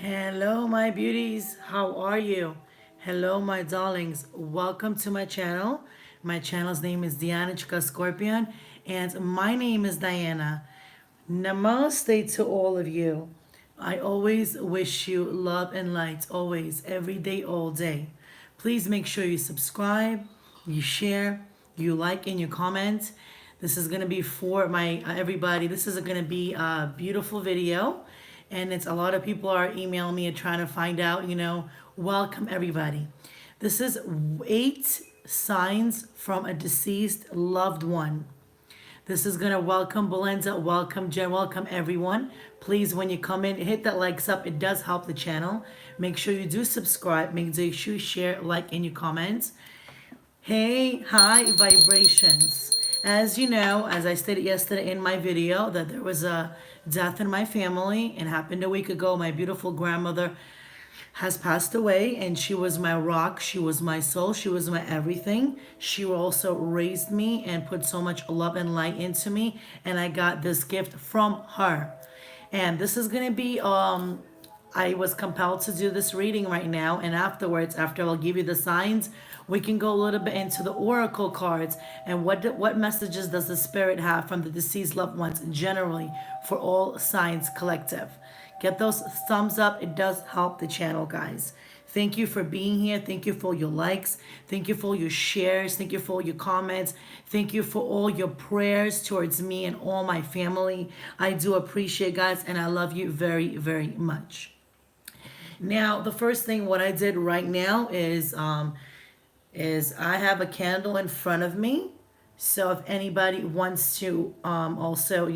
Hello, my beauties. How are you? Hello, my darlings. Welcome to my channel. My channel's name is Diana Chica Scorpion, and my name is Diana. Namaste to all of you. I always wish you love and light, always, every day, all day. Please make sure you subscribe, you share, you like, and you comment. This is gonna be for my everybody. This is gonna be a beautiful video, and it's a lot of people are emailing me and trying to find out. Welcome everybody. This is 8 signs from a deceased loved one. This is gonna welcome Belinda, welcome Jen, welcome everyone. Please, when you come in, hit that likes up. It does help the channel. Make sure you do subscribe. Make sure you share, like, and you comment. Hey, high vibrations. As you know, as I stated yesterday in my video, that there was a death in my family. It happened a week ago. My beautiful grandmother has passed away, and she was my rock. She was my soul. She was my everything. She also raised me and put so much love and light into me, and I got this gift from her. And this is going to be I was compelled to do this reading right now, and afterwards, after I'll give you the signs, we can go a little bit into the oracle cards and what messages does the spirit have from the deceased loved ones generally for all signs collective. Get those thumbs up. It does help the channel, guys. Thank you for being here. Thank you for your likes. Thank you for your shares. Thank you for your comments. Thank you for all your prayers towards me and all my family. I do appreciate, guys, and I love you very, very much. Now, the first thing what I did right now is I have a candle in front of me. So if anybody wants to also,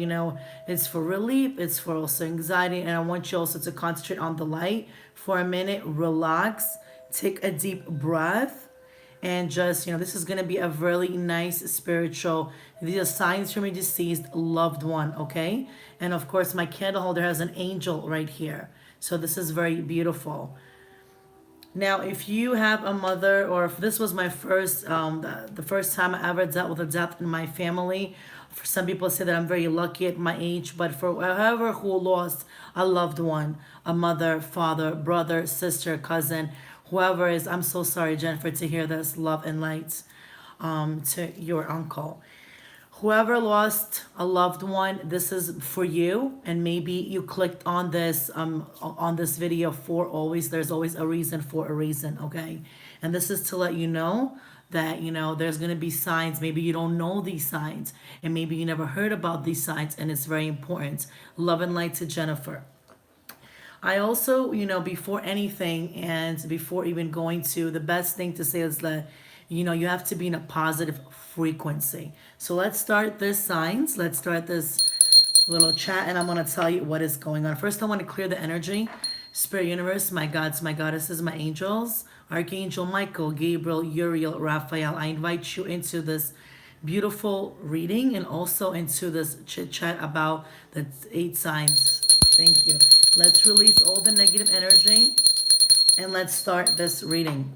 it's for relief, it's for also anxiety, and I want you also to concentrate on the light for a minute, relax, take a deep breath, and just, this is going to be a really nice spiritual, these are signs from a deceased loved one, okay? And of course, my candle holder has an angel right here. So this is very beautiful. Now, if you have a mother, or if this was my first, the first time I ever dealt with a death in my family, for some people say that I'm very lucky at my age, but for whoever who lost a loved one, a mother, father, brother, sister, cousin, whoever is, I'm so sorry, Jennifer, to hear this. Love and light to your uncle. Whoever lost a loved one, this is for you, and maybe you clicked on this video for always. There's always a reason for a reason, okay? And this is to let you know that there's going to be signs. Maybe you don't know these signs, and maybe you never heard about these signs, and it's very important. Love and light to Jennifer. I also, before anything and before even going to, the best thing to say is that you have to be in a positive frequency. So let's start this signs. Let's start this little chat, and I'm going to tell you what is going on. First, I want to clear the energy. Spirit universe, my gods, my goddesses, my angels, Archangel Michael, Gabriel, Uriel, Raphael. I invite you into this beautiful reading and also into this chit chat about the 8 signs. Thank you. Let's release all the negative energy and let's start this reading.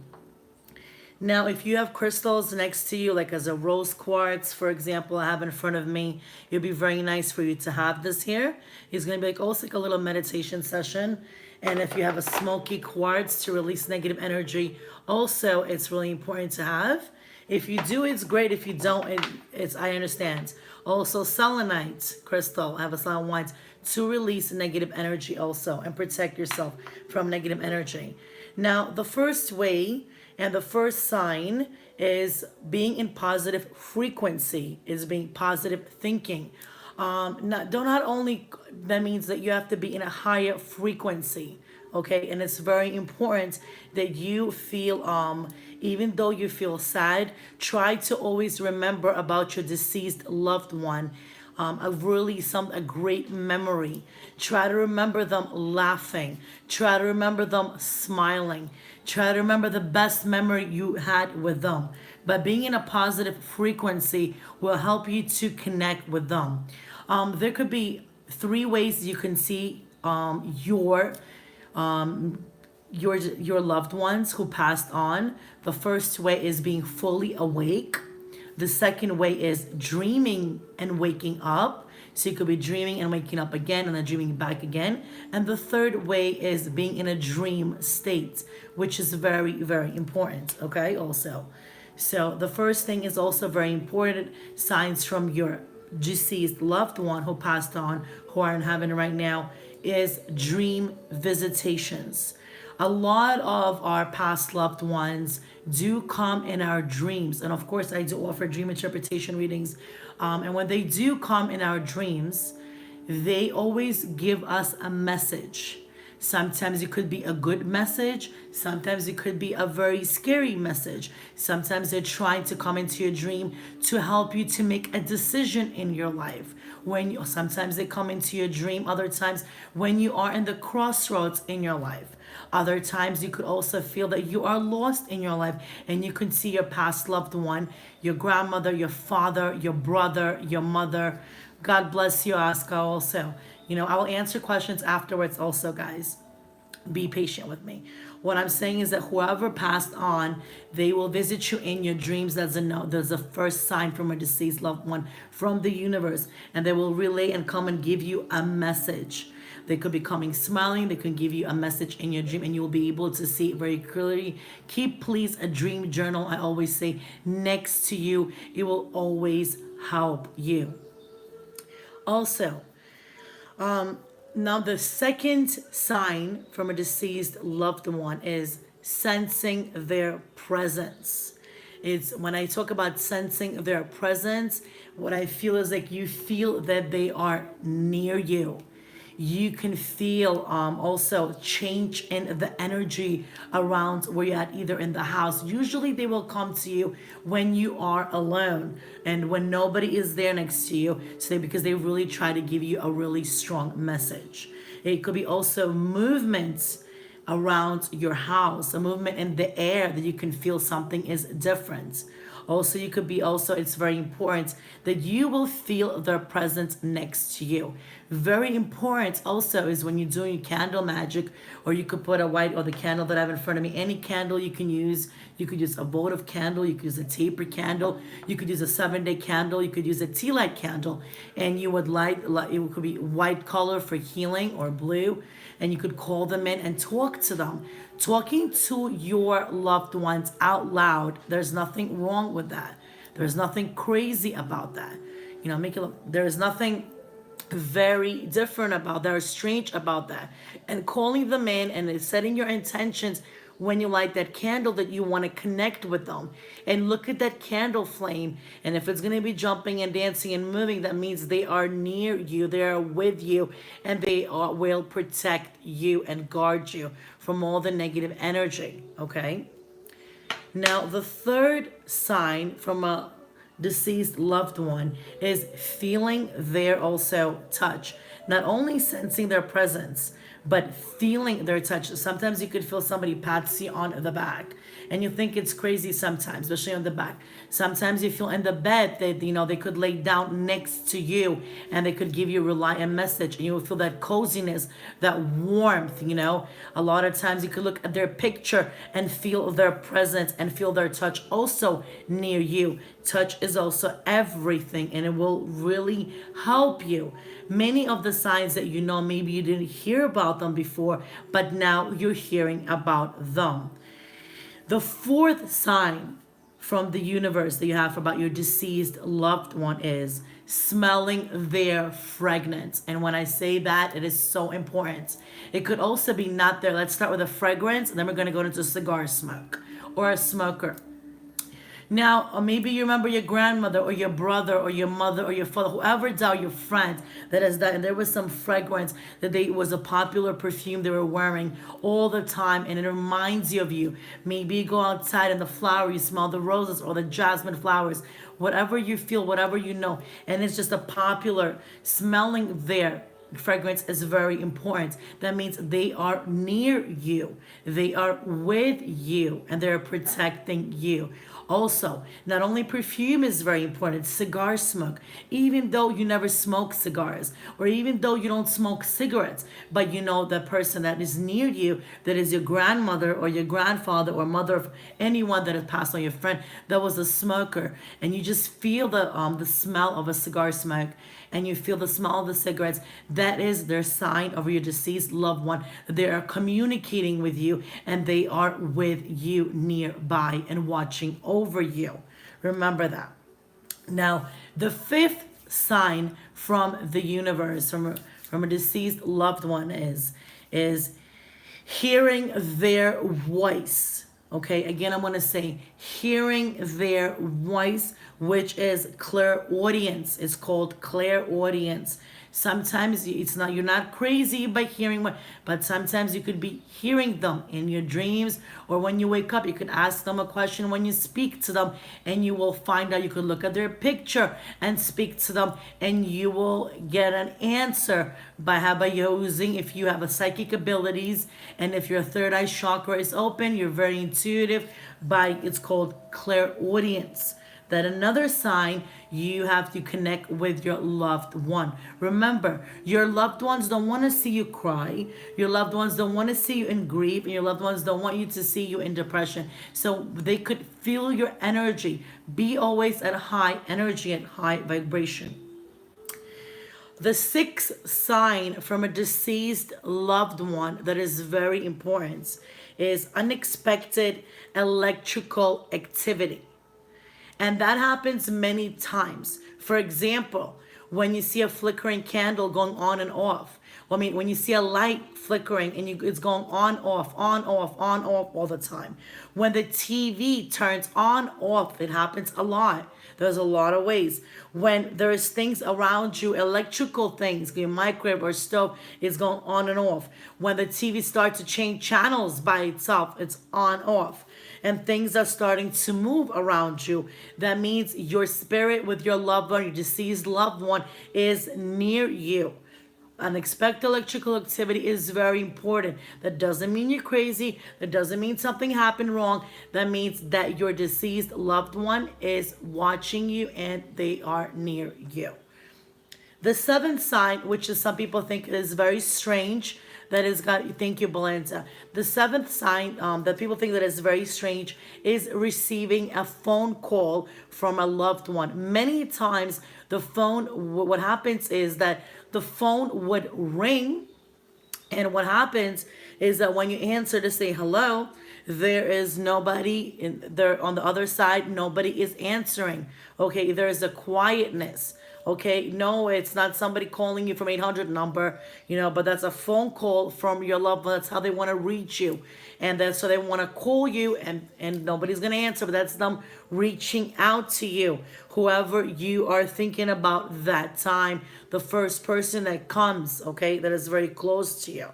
Now, if you have crystals next to you, like as a rose quartz, for example, I have in front of me, it would be very nice for you to have this here. It's going to be like almost like a little meditation session. And if you have a smoky quartz to release negative energy, also it's really important to have. If you do, it's great. If you don't, it's I understand. Also, selenite crystal, I have a selenite to release negative energy also and protect yourself from negative energy. Now, the first way and the first sign is being in positive frequency, is being positive thinking. Not only that means that you have to be in a higher frequency, okay? And it's very important that you feel, even though you feel sad, try to always remember about your deceased loved one. A great memory. Try to remember them laughing. Try to remember them smiling. Try to remember the best memory you had with them. But being in a positive frequency will help you to connect with them. There could be 3 ways you can see your loved ones who passed on. The first way is being fully awake. The second way is dreaming and waking up. So you could be dreaming and waking up again and then dreaming back again. And the third way is being in a dream state, which is very, very important, okay, also. So the first thing is also very important, signs from your deceased loved one who passed on, who are in heaven right now, is dream visitations. A lot of our past loved ones do come in our dreams. And of course, I do offer dream interpretation readings. And when they do come in our dreams, they always give us a message. Sometimes it could be a good message. Sometimes it could be a very scary message. Sometimes they're trying to come into your dream to help you to make a decision in your life. Sometimes they come into your dream, other times when you are in the crossroads in your life. Other times you could also feel that you are lost in your life and you can see your past loved one, your grandmother, your father, your brother, your mother. God bless you, Oscar, also. I will answer questions afterwards also, guys. Be patient with me. What I'm saying is that whoever passed on, they will visit you in your dreams. There's a first sign from a deceased loved one from the universe, and they will relay and come and give you a message. They could be coming smiling. They can give you a message in your dream, and you will be able to see it very clearly. Keep, please, a dream journal, I always say, next to you. It will always help you. Also, now the second sign from a deceased loved one is sensing their presence. It's when I talk about sensing their presence, what I feel is like you feel that they are near you. You can feel also change in the energy around where you're at, either in the house. Usually they will come to you when you are alone and when nobody is there next to you, because they really try to give you a really strong message. It could be also movements around your house, a movement in the air that you can feel something is different. Also, it's very important that you will feel their presence next to you. Very important also is when you're doing candle magic, or you could put a white, or the candle that I have in front of me, any candle you can use. You could use a votive candle, you could use a taper candle, you could use a 7-day candle, you could use a tea light candle, and you would light, it could be white color for healing or blue, and you could call them in and talk to them. Talking to your loved ones out loud, there's nothing wrong with that. There's nothing crazy about that. There's nothing very different about that or strange about that. And calling them in and setting your intentions when you light that candle that you want to connect with them, and look at that candle flame, and if it's going to be jumping and dancing and moving, that means they are near you, they are with you, and will protect you and guard you from all the negative energy. Okay, now the third sign from a deceased loved one is feeling their also touch. Not only sensing their presence, but feeling their touch. Sometimes you could feel somebody pats you on the back, and you think it's crazy sometimes, especially on the back. Sometimes you feel in the bed that they could lay down next to you, and they could give you a message, and you will feel that coziness, that warmth. A lot of times you could look at their picture and feel their presence and feel their touch also near you. Touch is also everything, and it will really help you. Many of the signs that maybe you didn't hear about them before, but now you're hearing about them. The fourth sign from the universe that you have about your deceased loved one is smelling their fragrance. And when I say that, it is so important. It could also be not there. Let's start with a fragrance, and then we're going to go into cigar smoke or a smoker. Now, or maybe you remember your grandmother or your brother or your mother or your father, whoever died, your friend that has died, and there was some fragrance it was a popular perfume they were wearing all the time, and it reminds you of you. Maybe you go outside and the flower, you smell the roses or the jasmine flowers, whatever you feel, whatever and it's just a popular smelling there. Fragrance is very important. That means they are near you, they are with you, and they're protecting you. Also, not only perfume is very important, cigar smoke. Even though you never smoke cigars, or even though you don't smoke cigarettes, but the person that is near you, that is your grandmother or your grandfather or mother of anyone that has passed on, your friend that was a smoker, and you just feel the smell of a cigar smoke, and you feel the smell of the cigarettes, that is their sign of your deceased loved one. They are communicating with you and they are with you nearby and watching over you. Remember that. Now, the fifth sign from the universe, from a deceased loved one is hearing their voice. Okay, again, I'm going to say hearing their voice, which is clairaudience. It's called clairaudience. Sometimes it's not, you're not crazy by hearing what, but sometimes you could be hearing them in your dreams, or when you wake up, you could ask them a question when you speak to them, and you will find out. You could look at their picture and speak to them, and you will get an answer by using, if you have a psychic abilities, and if your third eye chakra is open, you're very intuitive. It's called clairaudience. That another sign, you have to connect with your loved one. Remember, your loved ones don't want to see you cry. Your loved ones don't want to see you in grief. And your loved ones don't want you to see you in depression. So they could feel your energy. Be always at high energy and high vibration. The sixth sign from a deceased loved one that is very important is unexpected electrical activity. And that happens many times. For example, when you see a flickering candle going on and off. When you see a light flickering and it's going on, off, on, off, on, off all the time. When the TV turns on, off, it happens a lot. There's a lot of ways. When there's things around you, electrical things, your microwave or stove is going on and off. When the TV starts to change channels by itself, it's on, off. And things are starting to move around you. That means your spirit with your loved one, your deceased loved one, is near you. Unexpected electrical activity is very important. That doesn't mean you're crazy. That doesn't mean something happened wrong. That means that your deceased loved one is watching you and they are near you. The seventh sign, which is some people think is very strange, that is God. Thank you, Belinda. The seventh sign that people think that is very strange is receiving a phone call from a loved one. Many times, the phone. What happens is that the phone would ring, and what happens is that when you answer to say hello, there is nobody in there on the other side. Nobody is answering. Okay, there is a quietness. Okay, no, it's not somebody calling you from 800 number, but that's a phone call from your loved one. That's how they want to reach you. And then so they want to call you and nobody's going to answer, but that's them reaching out to you. Whoever you are thinking about that time, the first person that comes, okay, that is very close to you.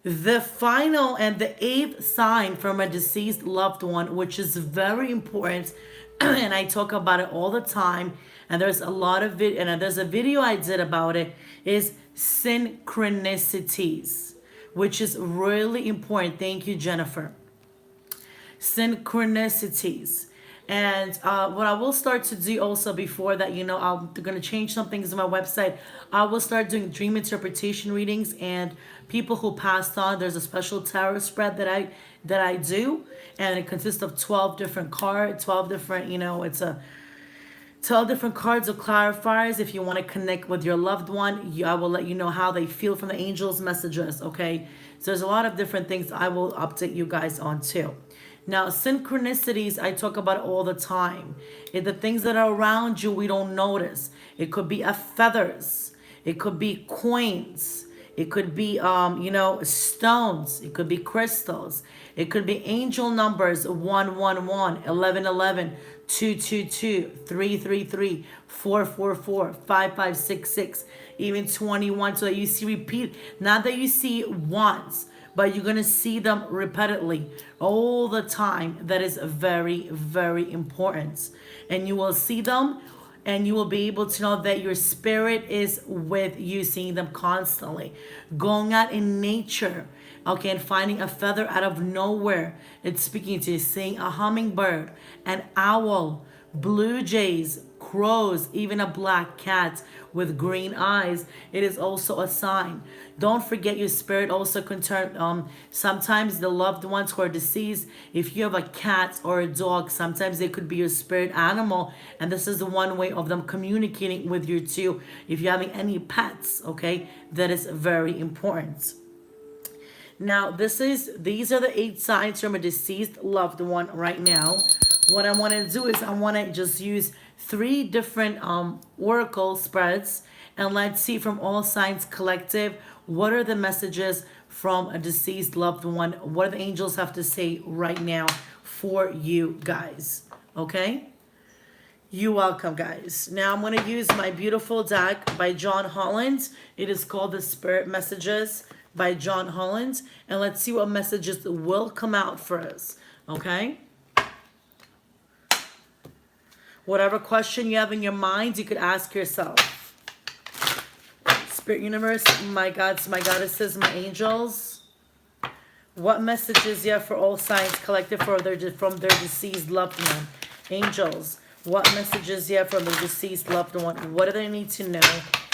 The final and the eighth sign from a deceased loved one, which is very important, and I talk about it all the time, and there's a lot of it, and there's a video I did about it, is synchronicities, which is really important. Thank you, Jennifer. Synchronicities. And what I will start to do also before that, I'm going to change some things on my website. I will start doing dream interpretation readings, and people who passed on, there's a special tarot spread that I do, and it consists of 12 different cards, 12 different, it's a 12 different cards of clarifiers. If you want to connect with your loved one, I will let you know how they feel from the angels' messages, okay? So there's a lot of different things I will update you guys on too. Now, synchronicities, I talk about all the time. The things that are around you, we don't notice. It could be feathers. It could be coins. It could be, stones. It could be crystals. It could be angel numbers, 111, 1111, 222, 333, 444, 5566, even 21. So that you see repeat, not that you see once, but you're going to see them repeatedly all the time. That is very, very important. And you will see them, and you will be able to know that your spirit is with you, seeing them constantly. Going out in nature, okay, and finding a feather out of nowhere. It's speaking to you, seeing a hummingbird, an owl, blue jays, crows, even a black cat with green eyes, it is also a sign. Don't forget your spirit also can turn, sometimes the loved ones who are deceased, if you have a cat or a dog, sometimes they could be your spirit animal, and this is the one way of them communicating with you too. If you're having any pets, okay, that is very important. Now, these are the 8 signs from a deceased loved one right now. What I want to do is I want to just use 3 different oracle spreads, and let's see from all signs collective, what are the messages from a deceased loved one? What do the angels have to say right now for you guys? Okay? You're welcome, guys. Now I'm going to use my beautiful deck by John Holland. It is called the Spirit Messages by John Holland. And let's see what messages will come out for us. Okay? Whatever question you have in your mind, you could ask yourself. Spirit universe, my gods, my goddesses, my angels. What messages you have for all signs collected from their deceased loved one? Angels. What messages you have from the deceased loved one? What do they need to know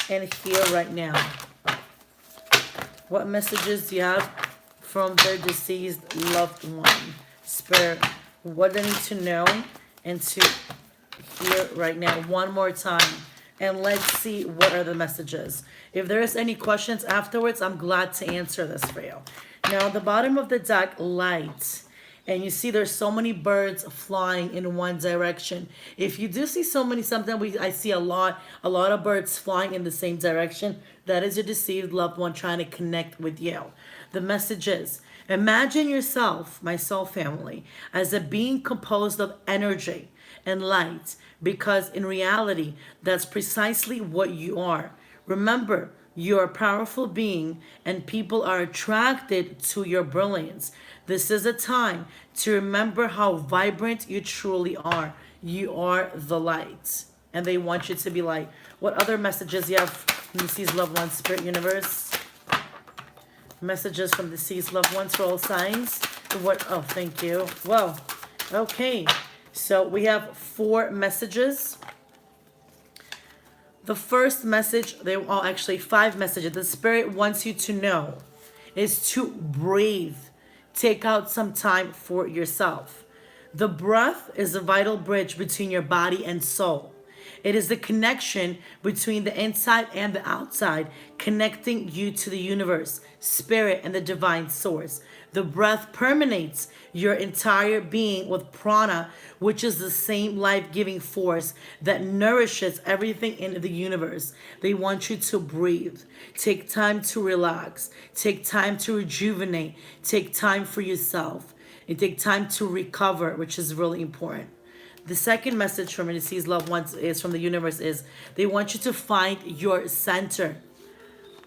and hear right now? What messages do you have from their deceased loved one? Spirit, what do they need to know and to hear right now? One more time. And let's see what are the messages. If there is any questions afterwards, I'm glad to answer this for you. Now, at the bottom of the deck, light. And you see there's so many birds flying in one direction. If you do see sometimes I see a lot of birds flying in the same direction, that is your deceived loved one trying to connect with you. The message is, imagine yourself, my soul family, as a being composed of energy and light, because in reality, that's precisely what you are. Remember, you're a powerful being and people are attracted to your brilliance. This is a time to remember how vibrant you truly are. You are the light. And they want you to be light. What other messages you have from deceased loved ones, Spirit Universe? Messages from deceased loved ones for all signs. What? Oh, thank you. Well, okay. So we have 4 messages. The first message, actually 5 messages. The Spirit wants you to know is to breathe. Take out some time for yourself. The breath is a vital bridge between your body and soul. It is the connection between the inside and the outside, connecting you to the universe, spirit, and the divine source. The breath permeates your entire being with prana, which is the same life-giving force that nourishes everything in the universe. They want you to breathe. Take time to relax. Take time to rejuvenate. Take time for yourself. And take time to recover, which is really important. The second message from deceased loved ones is from the universe is they want you to find your center.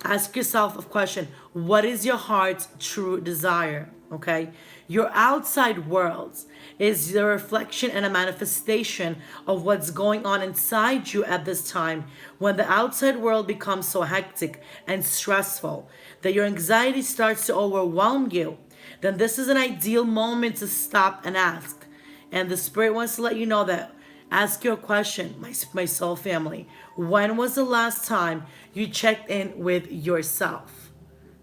Ask yourself a question. What is your heart's true desire? Okay? Your outside world is the reflection and a manifestation of what's going on inside you at this time. When the outside world becomes so hectic and stressful that your anxiety starts to overwhelm you, then this is an ideal moment to stop and ask. And the Spirit wants to let you know that. Ask your question, my soul family. When was the last time you checked in with yourself?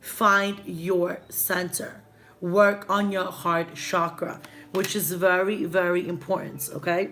Find your center. Work on your heart chakra, which is very, very important, okay?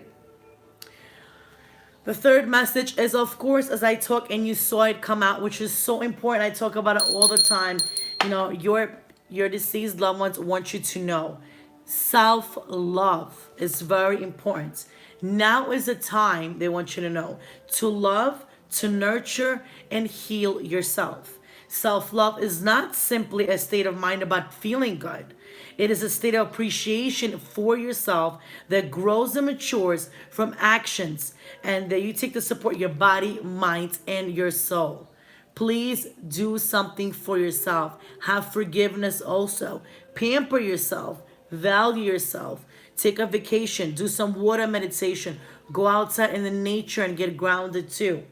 The third message is, of course, as I talk and you saw it come out, which is so important. I talk about it all the time. You know, your deceased loved ones want you to know. Self-love is very important. Now is the time, they want you to know, to love, to nurture, and heal yourself. Self-love is not simply a state of mind about feeling good. It is a state of appreciation for yourself that grows and matures from actions and that you take to support your body, mind, and your soul. Please do something for yourself. Have forgiveness also. Pamper yourself. Value yourself. Take a vacation. Do some water meditation. Go outside in the nature and get grounded too.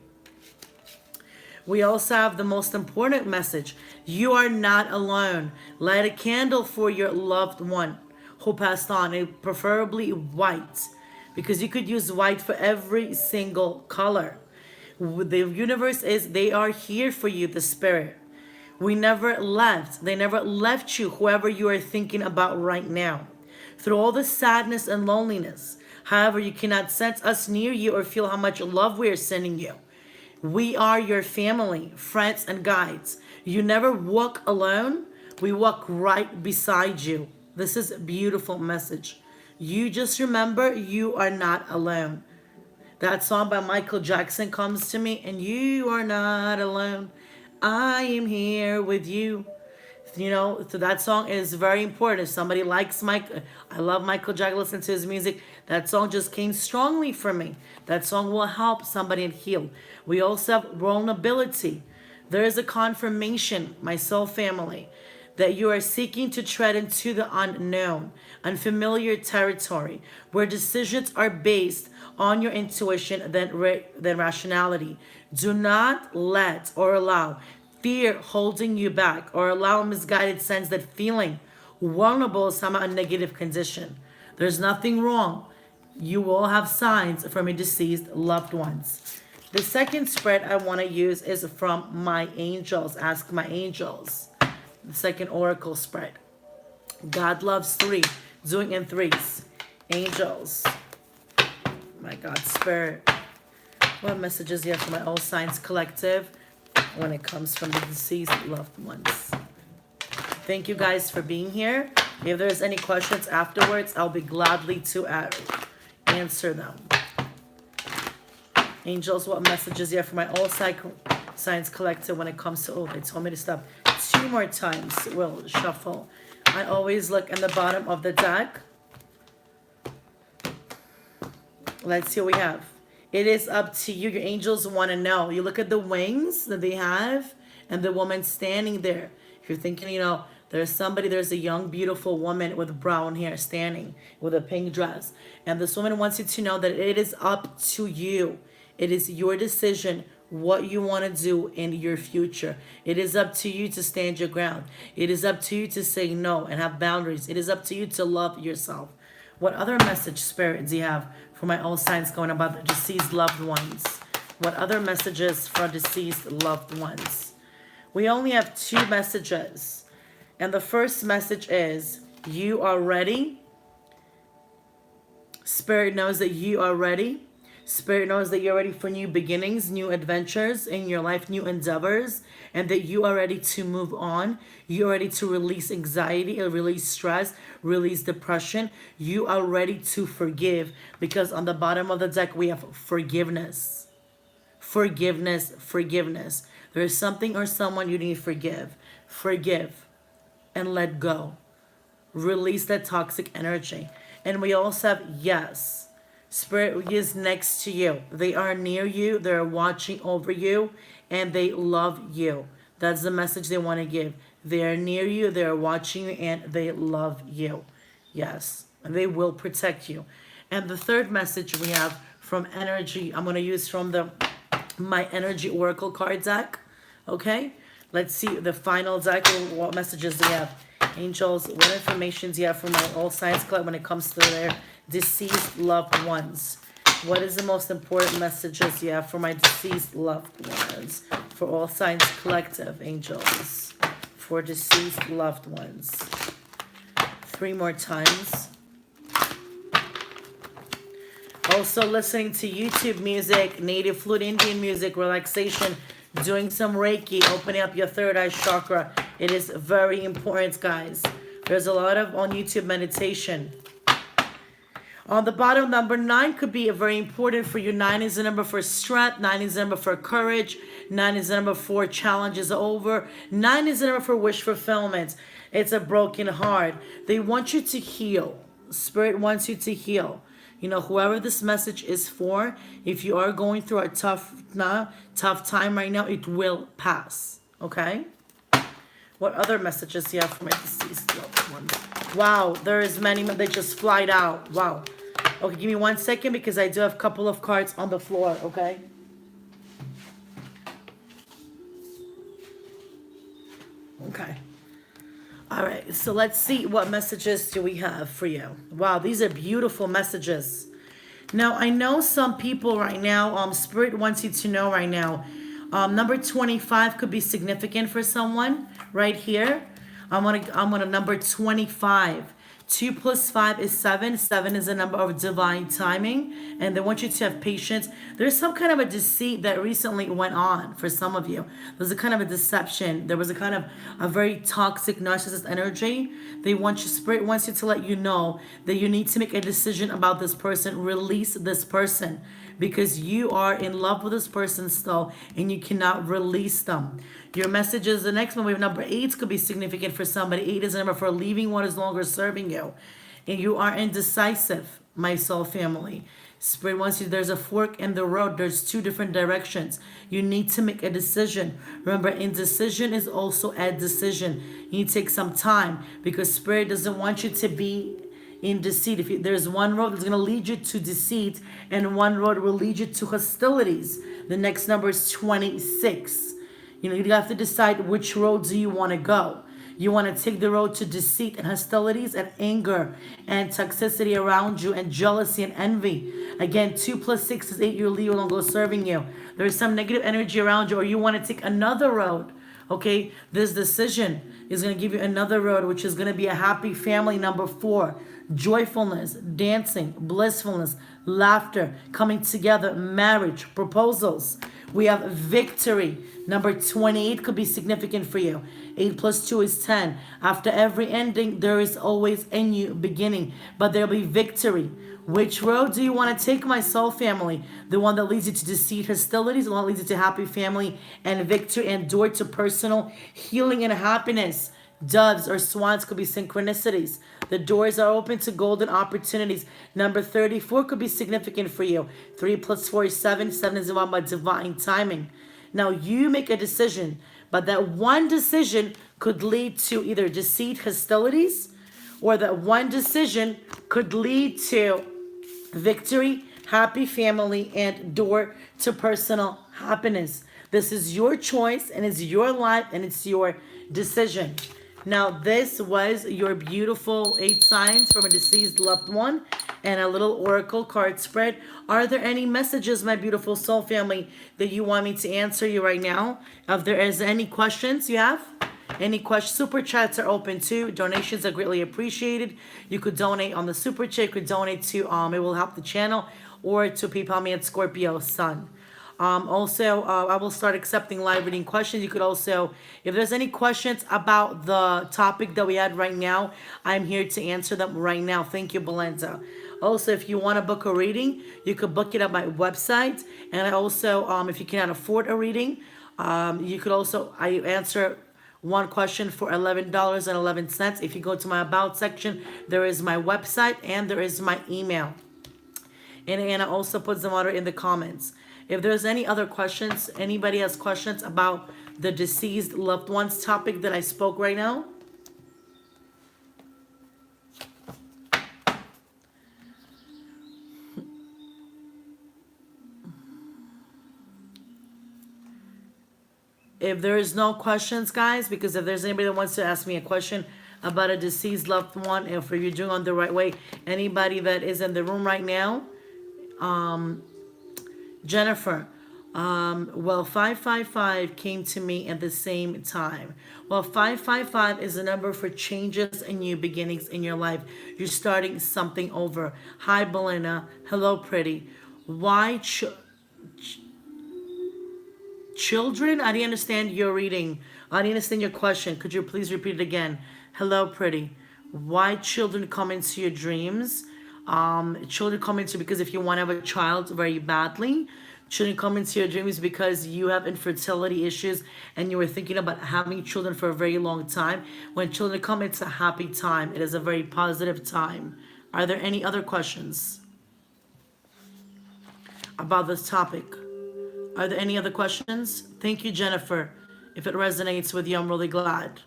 We also have the most important message. You are not alone. Light a candle for your loved one who passed on, preferably white, because you could use white for every single color. The universe is, they are here for you, the spirit. We never left. They never left you, whoever you are thinking about right now. Through all the sadness and loneliness, however, you cannot sense us near you or feel how much love we are sending you. We are your family, friends, and guides. You never walk alone. We walk right beside you. This is a beautiful message. You just remember you are not alone. That song by Michael Jackson comes to me, and you are not alone. I am here with you. You know, so that song is very important. If somebody likes Mike, I love Michael Jackson, listen to his music. That song just came strongly for me. That song will help somebody and heal. We also have vulnerability. There is a confirmation, my soul family, that you are seeking to tread into the unknown, unfamiliar territory, where decisions are based on your intuition than rationality. Do not let or allow fear holding you back, or allow a misguided sense that feeling vulnerable is somehow a negative condition. There's nothing wrong. You will have signs from your deceased loved ones. The second spread I want to use is from my angels. Ask my angels. The second oracle spread. God loves three. Doing in threes. Angels. My God, spirit. What messages you have for my All Signs Collective when it comes from the deceased loved ones? Thank you guys for being here. If there's any questions afterwards, I'll be gladly to answer them. Angels, what messages you have for my All Signs Collective when it comes to, oh, they told me to stop 2 more times. We'll shuffle. I always look in the bottom of the deck. Let's see what we have. It is up to you. Your angels want to know. You look at the wings that they have and the woman standing there. If you're thinking, you know, there's a young, beautiful woman with brown hair standing with a pink dress. And this woman wants you to know that it is up to you. It is your decision what you want to do in your future. It is up to you to stand your ground. It is up to you to say no and have boundaries. It is up to you to love yourself. What other message, Spirit, do you have for my all signs going about the deceased loved ones? What other messages for deceased loved ones? We only have 2 messages. And the first message is, you are ready. Spirit knows that you are ready. Spirit knows that you're ready for new beginnings, new adventures in your life, new endeavors, and that you are ready to move on. You're ready to release anxiety, release stress, release depression. You are ready to forgive, because on the bottom of the deck we have forgiveness. Forgiveness, forgiveness. There is something or someone you need to forgive. Forgive and let go. Release that toxic energy. And we also have yes. Spirit is next to you. They are near you. They're watching over you. And they love you. That's the message they want to give. They are near you. They are watching you. And they love you. Yes. They will protect you. And the third message we have from energy, I'm going to use from my energy oracle card deck. Okay. Let's see the final deck. What messages do you have? Angels, what information do you have for my all signs club when it comes to their deceased loved ones? What is the most important messages you have for my deceased loved ones? For all signs collective, angels. For deceased loved ones. 3 more times. Also listening to YouTube music, native flute Indian music, relaxation, doing some Reiki, opening up your third eye chakra. It is very important, guys. There's a lot of on YouTube meditation. On the bottom, number 9 could be very important for you. 9 is the number for strength. 9 is the number for courage. 9 is the number for challenges over. 9 is the number for wish fulfillment. It's a broken heart. They want you to heal. Spirit wants you to heal. You know, whoever this message is for, if you are going through a tough time right now, it will pass. Okay? What other messages do you have for my deceased loved ones? Wow, there is many, they just flied out. Wow. Okay, give me 1 second because I do have a couple of cards on the floor, okay? Okay. All right, so let's see what messages do we have for you. Wow, these are beautiful messages. Now, I know some people right now, Spirit wants you to know right now, number 25 could be significant for someone right here. I'm gonna number 25. 2 plus 5 is 7. 7 is a number of divine timing. And they want you to have patience. There's some kind of a deceit that recently went on for some of you. There's a kind of a deception. There was a kind of a very toxic narcissist energy. They want you, Spirit wants you to let you know that you need to make a decision about this person. Release this person because you are in love with this person still and you cannot release them. Your message is the next one. We have number 8 could be significant for somebody. 8 is a number for leaving what is longer serving you. And you are indecisive, my soul family. Spirit wants you, there's a fork in the road. There's 2 different directions. You need to make a decision. Remember, indecision is also a decision. You need to take some time because Spirit doesn't want you to be in deceit. There's one road that's going to lead you to deceit and one road will lead you to hostilities. The next number is 26. You have to decide which road do you want to go. You want to take the road to deceit and hostilities and anger and toxicity around you and jealousy and envy. Again, 2 plus 6 is 8. Your Leo will go serving you. There is some negative energy around you or you want to take another road. Okay, this decision is going to give you another road, which is going to be a happy family. Number 4, joyfulness, dancing, blissfulness, laughter, coming together, marriage, proposals. We have victory. Number 28 could be significant for you. 8 plus 2 is 10. After every ending, there is always a new beginning, but there'll be victory. Which road do you want to take, my soul family? The one that leads you to deceit, hostilities, the one that leads you to happy family and victory and door to personal healing and happiness. Doves or swans could be synchronicities. The doors are open to golden opportunities. Number 34 could be significant for you. 3 plus 4 is 7. 7 is one by divine timing. Now you make a decision, but that one decision could lead to either deceit, hostilities, or that one decision could lead to victory, happy family, and door to personal happiness. This is your choice and it's your life and it's your decision. Now, this was your beautiful 8 signs from a deceased loved one and a little oracle card spread. Are there any messages, my beautiful soul family, that you want me to answer you right now? If there is any questions you have, any questions, super chats are open too. Donations are greatly appreciated. You could donate on the super chat. You could donate to, it will help the channel, or to PayPal me at Scorpio Sun. Also, I will start accepting live reading questions. You could also, if there's any questions about the topic that we had right now, I'm here to answer them right now. Thank you, Belinda. Also, if you want to book a reading, you could book it at my website. And I also, if you cannot afford a reading, you could also, I answer one question for $11.11. If you go to my About section, there is my website and there is my email. And Anna also puts them in the comments. If there's any other questions, anybody has questions about the deceased loved ones topic that I spoke right now? If there is no questions, guys, because if there's anybody that wants to ask me a question about a deceased loved one, if you're doing on the right way, anybody that is in the room right now, Jennifer, well, 555 came to me at the same time. Well, 555 is a number for changes and new beginnings in your life. You're starting something over. Hi, Belinda. Hello, pretty. Why children? I didn't understand your reading. I didn't understand your question. Could you please repeat it again? Hello, pretty. Why children come into your dreams? Children come into, because if you want to have a child very badly, children come into your dreams because you have infertility issues and you were thinking about having children for a very long time. When children come, it's a happy time. It is a very positive time. Are there any other questions about this topic? Are there any other questions? Thank you, Jennifer. If it resonates with you, I'm really glad.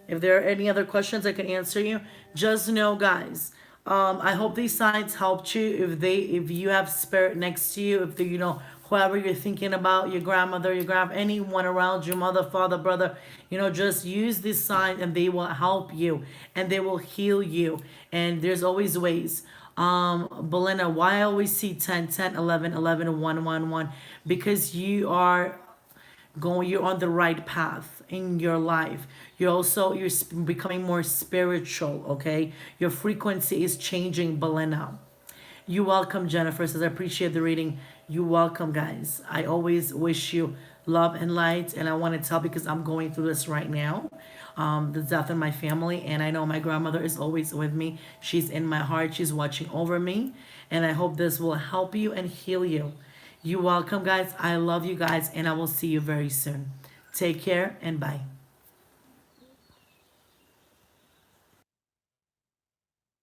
If there are any other questions I can answer you, just know, guys, I hope these signs helped you. If you have spirit next to you, if they, whoever you're thinking about, your grandmother, your anyone around you, mother, father, brother, just use this sign and they will help you and they will heal you. And there's always ways. Belinda, why I always see 10, 10, 11, 11, 1, 1, 1? Because you're on the right path in your life. You're becoming more spiritual, okay? Your frequency is changing, Belinda. You welcome, Jennifer says, I appreciate the reading. You welcome, guys. I always wish you love and light. And I want to tell because I'm going through this right now. The death in my family. And I know my grandmother is always with me. She's in my heart. She's watching over me. And I hope this will help you and heal you. You welcome, guys. I love you guys. And I will see you very soon. Take care and bye.